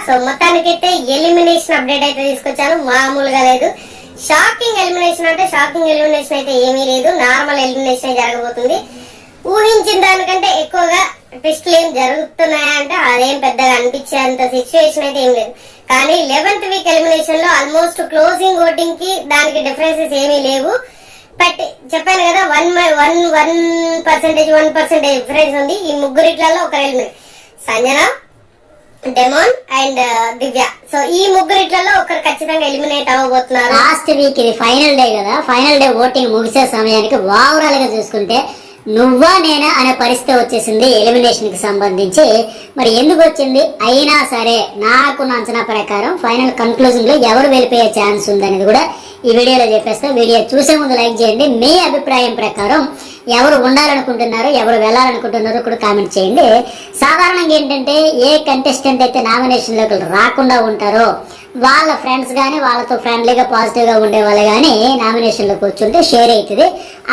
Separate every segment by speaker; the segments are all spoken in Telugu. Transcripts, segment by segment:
Speaker 1: సో మొత్తానికైతే ఎలిమినేషన్ అప్డేట్ అయితే తీసుకొచ్చాను, మామూలుగా లేదు. షాకింగ్ ఎలిమినేషన్ అంటే షాకింగ్ ఎలిమినేషన్ అయితే ఏమీ లేదు, నార్మల్ ఎలిమినేషన్ జరగబోతుంది. ఊహించిన దానికంటే ఎక్కువగా ట్విస్టులు ఏం జరుగుతున్నాయంటే అదేం పెద్దగా అనిపించేంత సిచ్యువేషన్ అయితే ఏం లేదు. కానీ 11th వీక్ ఎలిమినేషన్ లో ఆల్మోస్ట్ క్లోజింగ్ ఓటింగ్ కి దానికి డిఫరెన్సెస్ ఏమీ లేవు. బట్ చెప్పాను కదా 1% డిఫరెన్స్ ఉంది. ఈ ముగ్గురిట్లలో ఒకరు eliminate, Sanjana, demon and Divya. So ఈ ముగ్గురిట్లలో ఒకరు ఖచ్చితంగా ఎలిమినేట్ అవ్వబోతున్నారు.
Speaker 2: లాస్ట్ వీక్ ఇది ఫైనల్ డే కదా, ఫైనల్ డే ఓటింగ్ ముగిసే సమయానికి ఓవరాల్ గా చూసుకుంటే నువ్వా నేనా అనే పరిస్థితి వచ్చేసింది ఎలిమినేషన్ కి సంబంధించి. మరి ఎందుకు వచ్చింది? అయినా సరే నాకు అంచనా ప్రకారం ఫైనల్ కన్క్లూజన్ లో ఎవరు వెళ్ళిపోయే ఛాన్స్ ఉందనేది కూడా ఈ వీడియోలో చెప్పేస్తా. వీడియో చూసే ముందు లైక్ చేయండి. మీ అభిప్రాయం ప్రకారం ఎవరు ఉండాలనుకుంటున్నారో, ఎవరు వెళ్ళాలనుకుంటున్నారో కూడా కామెంట్ చేయండి. సాధారణంగా ఏంటంటే ఏ కంటెస్టెంట్ అయితే నామినేషన్ లోకి రాకుండా ఉంటారో వాళ్ళ ఫ్రెండ్స్ కానీ, వాళ్ళతో ఫ్రెండ్లీగా పాజిటివ్గా ఉండే వాళ్ళు కానీ నామినేషన్లోకి వచ్చుంటే షేర్ అవుతుంది.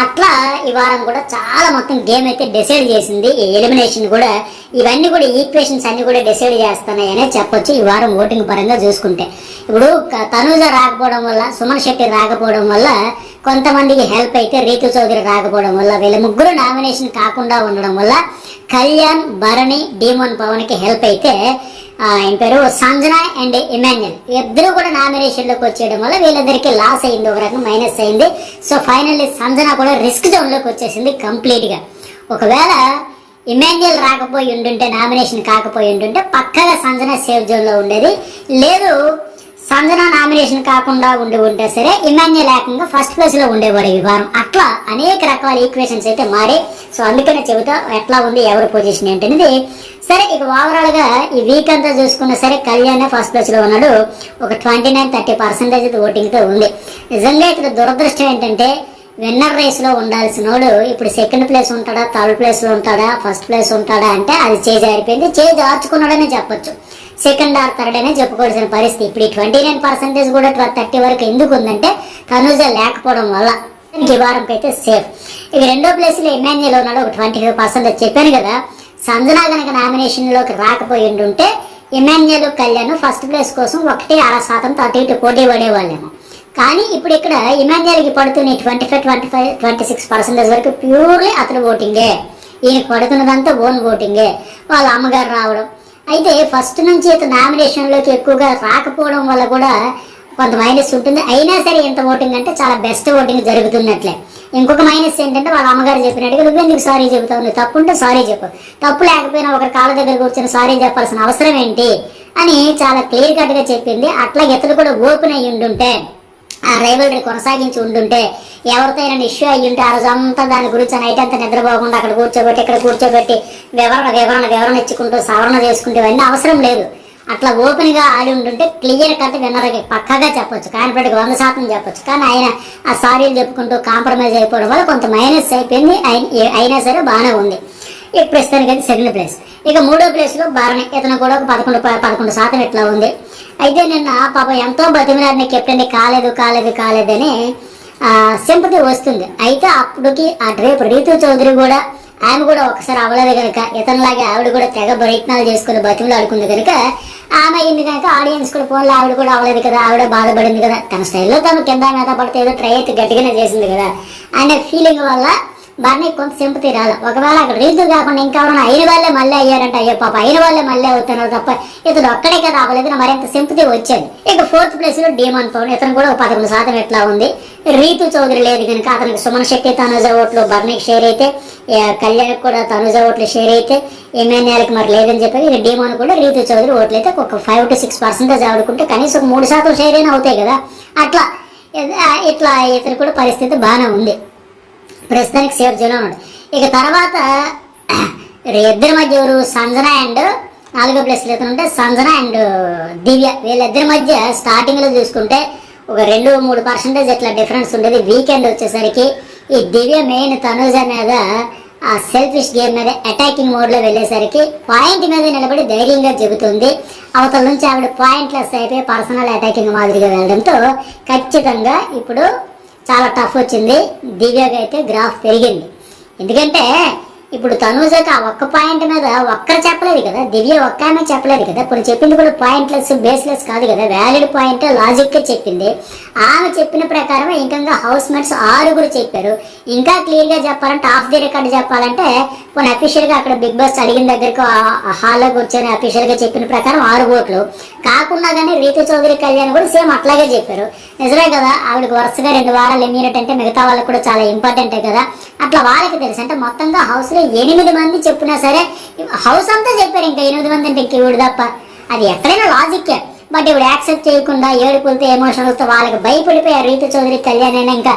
Speaker 2: అట్లా ఈ వారం కూడా చాలా మొత్తం గేమ్ అయితే డిసైడ్ చేసింది. ఈ ఎలిమినేషన్ కూడా ఇవన్నీ కూడా ఈక్వేషన్స్ అన్ని కూడా డిసైడ్ చేస్తున్నాయనే చెప్పొచ్చు ఈ వారం ఓటింగ్ పరంగా చూసుకుంటే. ఇప్పుడు తనూజ రాకపోవడం వల్ల, సుమన్ శెట్టి రాకపోవడం వల్ల కొంతమందికి హెల్ప్ అయితే, రీతు చౌదరి రాకపోవడం వల్ల, వీళ్ళ ముగ్గురు నామినేషన్ కాకుండా ఉండడం వల్ల కళ్యాణ్, భరణి, డీమోన్ పవన్ కి హెల్ప్ అయితే ఆయన పేరు సంజన అండ్ ఇమాన్యుయల్ ఇద్దరు కూడా నామినేషన్ లోకి వచ్చేయడం వల్ల వీళ్ళిద్దరికి లాస్ అయింది, ఒక రకం మైనస్ అయింది. సో ఫైనల్లీ సంజన కూడా రిస్క్ జోన్ లోకి వచ్చేసింది కంప్లీట్ గా. ఒకవేళ ఇమాన్యుయల్ రాకపోయి ఉండుంటే, నామినేషన్ కాకపోయి ఉండుంటే పక్కగా సంజన సేఫ్ జోన్ లో ఉండేది. లేదు సంజన నామినేషన్ కాకుండా ఉంటే సరే ఇమాన్యుయల్ ఏకంగా ఫస్ట్ ప్లేస్ లో ఉండేవాడు ఈ వారం. అట్లా అనేక రకాల ఈక్వేషన్స్ అయితే మారి. సో అందుకనే చెబుతా ఎట్లా ఉంది ఎవరి పొజిషన్ ఏంటనేది. సరే ఇక ఓవరాల్ గా ఈ వీక్ అంతా చూసుకున్నా సరే కళ్యాణ్ ఫస్ట్ ప్లేస్ లో ఉన్నాడు. ఒక 29-30% ఓటింగ్ తో ఉంది. నిజంగా ఇక్కడ దురదృష్టం ఏంటంటే విన్నర్ రేస్ లో ఉండాల్సిన వాడు ఇప్పుడు సెకండ్ ప్లేస్ ఉంటాడా, థర్డ్ ప్లేస్ లో ఉంటాడా, ఫస్ట్ ప్లేస్ ఉంటాడా అంటే అది చేజారిపోయింది. చేజార్చుకున్నాడనే చెప్పొచ్చు, సెకండ్ ఆర్ థర్డ్ అనే చెప్పుకోవాల్సిన పరిస్థితి. ఇప్పుడు ఈ 29% కూడా 30 వరకు ఎందుకు ఉందంటే తనూజ లేకపోవడం వల్ల. ఈ వారంకి అయితే సేఫ్. ఇక రెండో ప్లేస్ లో ఇమాన్యుయల్ ఉన్నాడు, ఒక 25% చెప్పాను కదా. సంజన కనుక నామినేషన్ లోకి రాకపోయి ఉంటే ఇమాన్యుయల్, కళ్యాణ్ ఫస్ట్ ప్లేస్ కోసం 1.6% అటు ఇటు పోటీ పడేవాళ్ళేమో. కానీ ఇప్పుడు ఇక్కడ ఇమాన్యుయల్కి పడుతున్న 25-26% వరకు ప్యూర్లీ అతను ఓటింగే. ఈయనకి పడుతున్నదంతా ఓన్ ఓటింగే, వాళ్ళ అమ్మగారు రావడం. అయితే ఫస్ట్ నుంచి ఇతను నామినేషన్ లోకి ఎక్కువగా రాకపోవడం వల్ల కూడా కొంత మైనస్ ఉంటుంది. అయినా సరే ఎంత ఓటింగ్ అంటే చాలా బెస్ట్ ఓటింగ్ జరుగుతున్నట్లే. ఇంకొక మైనస్ ఏంటంటే వాళ్ళ అమ్మగారు చెప్పినట్టుగా నువ్వెందుకు సారీ చెబుతావు, నువ్వు తప్పు ఉంటే సారీ చెప్పు, తప్పు లేకపోయినా ఒకరి కాళ్ళ దగ్గర కూర్చొని సారీ చెప్పాల్సిన అవసరం ఏంటి అని చాలా క్లియర్ కట్ గా చెప్పింది. అట్లా ఇతను కూడా ఓపెన్ అయ్యి ఉండుంటే, ఆ రైవల్రీ కొనసాగించి ఉండుంటే, ఎవరితో అయినా ఇష్యూ అయ్యి ఉంటే ఆ రోజు అంతా దాని గురించి నైట్ అంతా నిద్రపోకుండా అక్కడ కూర్చోబెట్టి ఇక్కడ కూర్చోబెట్టి వివరణ ఇచ్చుకుంటూ సవరణ చేసుకుంటూ ఇవన్నీ అవసరం లేదు. అట్లా ఓపెన్ గా ఆడి ఉంటుంటే క్లియర్ కట్ విన్నర్కి పక్కగా చెప్పొచ్చు, కాన్ఫిడెంట్ 100% చెప్పొచ్చు. కానీ ఆయన ఆ సారీలు చెప్పుకుంటూ కాంప్రమైజ్ అయిపోవడం వల్ల కొంత మైనస్ అయిపోయింది. అయినా సరే బాగానే ఉంది. ఇప్పుడు ప్రస్తుతానికి అయితే సెకండ్ ప్లేస్. ఇక మూడో ప్లేస్ లో భరణి, ఇతను కూడా ఒక 11% ఇట్లా ఉంది. అయితే నిన్న పాపం ఎంతో బతిమిలాడిన కెప్టెన్ కాలేదని సింపతి వస్తుంది. అయితే అప్పటికి ఆ రేపు రీతు చౌదరి కూడా ఆమె కూడా ఒకసారి అవ్వలేదు కనుక, ఇతనిలాగే ఆవిడ కూడా తెగ ప్రయత్నాలు చేసుకుని బతిమలు ఆడుకుంది కనుక ఆమె అయింది కనుక ఆడియన్స్ కూడా ఫోన్లో ఆవిడ కూడా అవ్వలేదు కదా, ఆవిడ బాధపడింది కదా, తన స్టైల్లో తను కింద మీద పడితే ఏదో ట్రై అయితే గట్టిగానే చేసింది కదా అనే ఫీలింగ్ వల్ల బాగానే కొంత సింపతి రాదు. ఒకవేళ అక్కడ రీతు కాకుండా ఇంకెవరైనా అయిన వాళ్ళే మళ్ళీ అయ్యారంటే అయ్యో పాప అయిన వాళ్ళే మళ్ళీ అవుతున్నారు తప్ప ఇతను ఒక్కడే కదా అవ్వలేదు, మరింత సింపతి వచ్చేది. ఇక ఫోర్త్ ప్లేస్ లో డీమోన్ పవన్, ఇతను కూడా ఒక 11% ఎట్లా ఉంది. రీతు చౌదరి లేదు కనుక అతనికి సుమన్ శెట్టి, తనుజ ఓట్లు భరణికి షేర్ అయితే, కళ్యాణ్ కూడా తనుజ ఓట్లు షేర్ అయితే, ఇమాన్యుయల్కి మరి లేదని చెప్పి ఇక డీమోన్ కూడా రీతు చౌదరి ఓట్లు అయితే ఒక 5-6% ఆడుకుంటే కనీసం 3% షేర్ అయినా అవుతాయి కదా. అట్లా ఇట్లా ఇతను కూడా పరిస్థితి బాగానే ఉంది. ప్రస్తుతానికి సేఫ్ జోన్లో ఉన్నాడు. ఇక తర్వాత ఇద్దరి మధ్య ఎవరు, సంజన అండ్ 4వ ప్లేస్ లో ఉంటే సంజన అండ్ దివ్య. వీళ్ళిద్దరి మధ్య స్టార్టింగ్ లో చూసుకుంటే ఒక 2-3% ఇట్లా డిఫరెన్స్ ఉండేది. వీకెండ్ వచ్చేసరికి ఈ దివ్య మెయిన్ తనుజ మీద ఆ సెల్ఫిష్ గేమ్ మీద అటాకింగ్ మోడ్ లో వెళ్ళేసరికి పాయింట్ మీద నిలబడి ధైర్యంగా చెబుతుంది. అవతల నుంచి ఆవిడ పాయింట్లెస్ అయిపోయి పర్సనల్ అటాకింగ్ మాదిరిగా వెళ్ళడంతో ఖచ్చితంగా ఇప్పుడు చాలా టఫ్ వచ్చింది. దివ్యగా అయితే గ్రాఫ్ పెరిగింది. ఎందుకంటే ఇప్పుడు తనూజకి ఆ ఒక్క పాయింట్ మీద ఒక్కరు చెప్పలేదు కదా, దివ్య ఒక్క ఆమె చెప్పలేదు కదా. ఇప్పుడు చెప్పింది కూడా పాయింట్లెస్ బేస్లెస్ కాదు కదా, వ్యాలిడ్ పాయింట్ లాజిక్ చెప్పింది. ఆమె చెప్పిన ప్రకారం ఇంకా హౌస్ మేట్స్ 6 చెప్పారు. ఇంకా క్లియర్ గా చెప్పాలంటే ఆఫ్ ది రికార్డ్ చెప్పాలంటే కొన్ని అఫీషియల్ గా అక్కడ బిగ్ బాస్ అడిగిన దగ్గరకు హాల్లో కూర్చొని అఫీషియల్ గా చెప్పిన ప్రకారం 6 ఓట్లు కాకుండా కానీ రీతు చౌదరి కళ్యాణ్ కూడా సేమ్ అట్లాగే చెప్పారు. నిజమే కదా, ఆవిడకి వరుసగా 2 వారాలు ఇమ్యూనిట్ అంటే మిగతా వాళ్ళకి కూడా చాలా ఇంపార్టెంటే కదా. అట్లా వాళ్ళకి తెలుసు. అంటే మొత్తంగా హౌస్ లో 8 మంది చెప్పినా సరే హౌస్ అంతా చెప్పారు. ఇంకా 8 మంది అంటే ఇంక ఈవిడ తప్ప అది ఎక్కడైనా లాజిక్కే. బట్ ఇప్పుడు యాక్సెప్ట్ చేయకుండా ఏడుపులతో ఎమోషనల్తో వాళ్ళకి భయపడిపోయారు. రీతు చౌదరి కళ్యాణ్ అయినా ఇంకా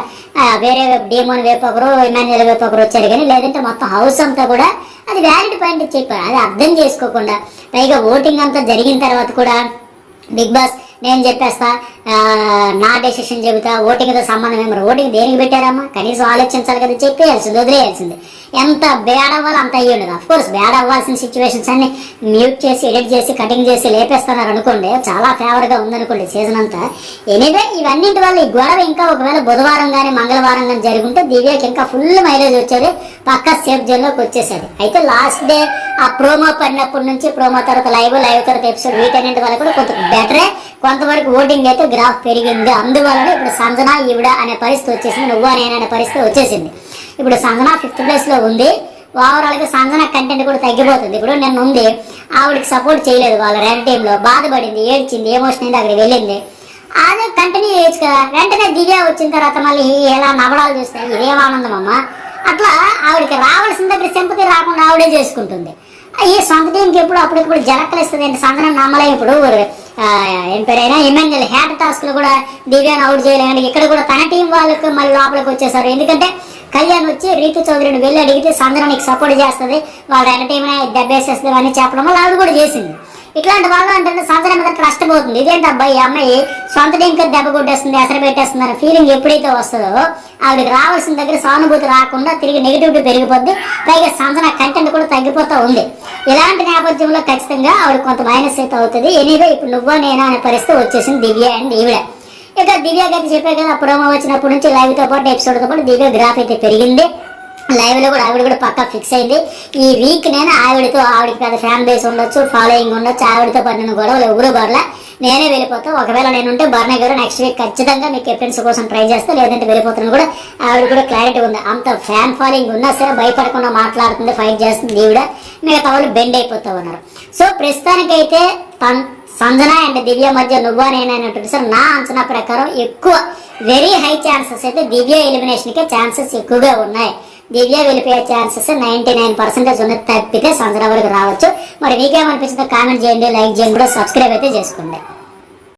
Speaker 2: వేరే డీమోన్ వైపు ఒకరు ఇమాన్యుయల్ వైపు ఒకరు వచ్చారు. కానీ లేదంటే మొత్తం హౌస్ అంతా కూడా అది వ్యాలిడ్ పాయింట్ చెప్పారు. అది అర్థం చేసుకోకుండా పైగా ఓటింగ్ అంతా జరిగిన తర్వాత కూడా బిగ్ బాస్ నేను చెప్పేస్తా, నా డెసిషన్ చెబుతా, ఓటింగ్తో సంబంధం ఏమో. ఓటింగ్ దేనికి పెట్టారమ్మా? కనీసం ఆలోచించాలి కదా, చెప్పేయాల్సింది, వదిలేయాల్సింది. ఎంత బ్యాడ్ అవ్వాలి అంత అయ్యి ఉండదు. అఫ్కోర్స్ బ్యాడ్ అవ్వాల్సిన సిచ్యువేషన్స్ అన్ని మ్యూట్ చేసి ఎడిట్ చేసి కటింగ్ చేసి లేపేస్తున్నారు అనుకోండి, చాలా ఫేవర్గా ఉందనుకోండి సీజన్ అంతా. ఎనీవే ఇవన్నింటి వల్ల ఈ గొడవ ఇంకా ఒకవేళ బుధవారం కానీ మంగళవారం కానీ జరుగుంటే దివ్యకి ఇంకా ఫుల్ మైలేజ్ వచ్చేది, పక్కా సేఫ్ జోన్లోకి వచ్చేసేది. అయితే లాస్ట్ డే ఆ ప్రోమో పడినప్పటి నుంచి ప్రోమో తర్వాత లైవ్ తర్వాత ఎపిసోడ్ వీటన్నింటి వల్ల కూడా కొంత బెటరే, కొంతవరకు ఓటింగ్ అయితే గ్రాఫ్ పెరిగింది. అందువల్ల ఇప్పుడు సంజన ఈవిడ అనే పరిస్థితి వచ్చేసింది, నువ్వా నేను అనే పరిస్థితి వచ్చేసింది. ఇప్పుడు సంజన 5th ప్లేస్ లో ఉంది. ఓవరాల్ గా సంజన కంటెంట్ కూడా తగ్గిపోతుంది. ఇప్పుడు నిన్న ఉంది ఆవిడకి సపోర్ట్ చేయలేదు వాళ్ళ ర్యాంక్ టీమ్ లో, బాధపడింది, ఏడ్చింది, ఎమోషన్ అయింది, అక్కడికి వెళ్ళింది. అదే కంటిన్యూ చేయొచ్చు కదా. వెంటనే దివ్య వచ్చిన తర్వాత మళ్ళీ ఎలా నవడాలు చూస్తాయి, ఇదేం ఆనందం అమ్మ. అట్లా ఆవిడకి రావాల్సిన దగ్గర సింపతి రాకుండా ఆవిడే చేసుకుంటుంది. ఈ సొంత టీంకి ఎప్పుడు అప్పుడప్పుడు జలక్కలిస్తుంది. అంటే సంజన నమ్మలే. ఇప్పుడు ఏం పేరైనా ఇమాన్యుయల్ హ్యాట్ టాస్క్ లో కూడా దివ్యాన్ని అవుట్ చేయలేదు. ఇక్కడ కూడా తన టీం వాళ్ళకి మళ్ళీ లోపలికి వచ్చేసారు. ఎందుకంటే కళ్యాణ్ వచ్చి రీతు చౌదరిని వెళ్ళి అడిగితే సంజన నీకు సపోర్ట్ చేస్తుంది, వాళ్ళ ఎంటర్టైన్మెంట్ దెబ్బేసేస్తుంది అని చెప్పడం వల్ల ఆవిడ కూడా చేసింది. ఇట్లాంటి వాళ్ళు అంటే సంజన మీద ట్రస్ట్ పోతుంది. ఇదేంటి అబ్బాయి ఈ అమ్మాయి సొంత టీంకి దెబ్బ కొట్టేస్తుంది, ఎసరు పెట్టేస్తుంది అనే ఫీలింగ్ ఎప్పుడైతే వస్తుందో ఆవిడకి రావాల్సిన దగ్గర సానుభూతి రాకుండా తిరిగి నెగిటివిటీ పెరిగిపోద్ది. పైగా సంజన కంటెంట్ కూడా తగ్గిపోతూ ఉంది. ఇలాంటి నేపథ్యంలో ఖచ్చితంగా ఆవిడ కొంత మైనస్ అయితే అవుతుంది. ఎనీవే ఇప్పుడు నువ్వా నేనా అనే పరిస్థితి వచ్చేసింది దివ్య అండ్ ఈవిడ. ఇక దివ్య గారికి చెప్పే కదా, ప్రోమో వచ్చినప్పటి నుంచి లైవ్ తో పాటు ఎపిసోడ్ తో పాటు దివ్య గ్రాఫ్ అయితే పెరిగింది. లైవ్ లో కూడా ఆవిడ కూడా పక్కా ఫిక్స్ అయింది. ఈ వీక్ నేను ఆవిడకి పెద్ద ఫ్యాన్ బేస్ ఉండొచ్చు, ఫాలోయింగ్ ఉండొచ్చు, ఆవిడతో పాటు నేను గొడవలు ఎవరు గొడవల నేనే వెళ్ళిపోతా. ఒకవేళ నేను ఉంటే బర్ణ గారు నెక్స్ట్ వీక్ ఖచ్చితంగా మీ కెప్టెన్స్ కోసం ట్రై చేస్తే, లేదంటే వెళ్ళిపోతాను కూడా ఆవిడ కూడా క్లారిటీ ఉంది. అంత ఫ్యాన్ ఫాలోయింగ్ ఉన్నా సరే భయపడకుండా మాట్లాడుతుంది, ఫైట్ చేస్తుంది ఈవిడ. మిగతా వాళ్ళు బెండ్ అయిపోతూ ఉన్నారు. సో ప్రస్తుతానికైతే సంజన అండ్ దివ్య మధ్య నువ్వా నేనైనటువంటి సార్ నా అంచనా ప్రకారం ఎక్కువ వెరీ హై ఛాన్సెస్ అయితే దివ్య ఎలిమినేషన్ కే ఛాన్సెస్ ఎక్కువగా ఉన్నాయి. దివ్య వెళ్ళిపోయే ఛాన్సెస్ 99% ఉన్నది తప్పితే సంజన వరకు రావచ్చు. మరి మీకేమనిపించిందో కామెంట్ చేయండి, లైక్ చేయండి, కూడా సబ్స్క్రైబ్ అయితే చేసుకోండి.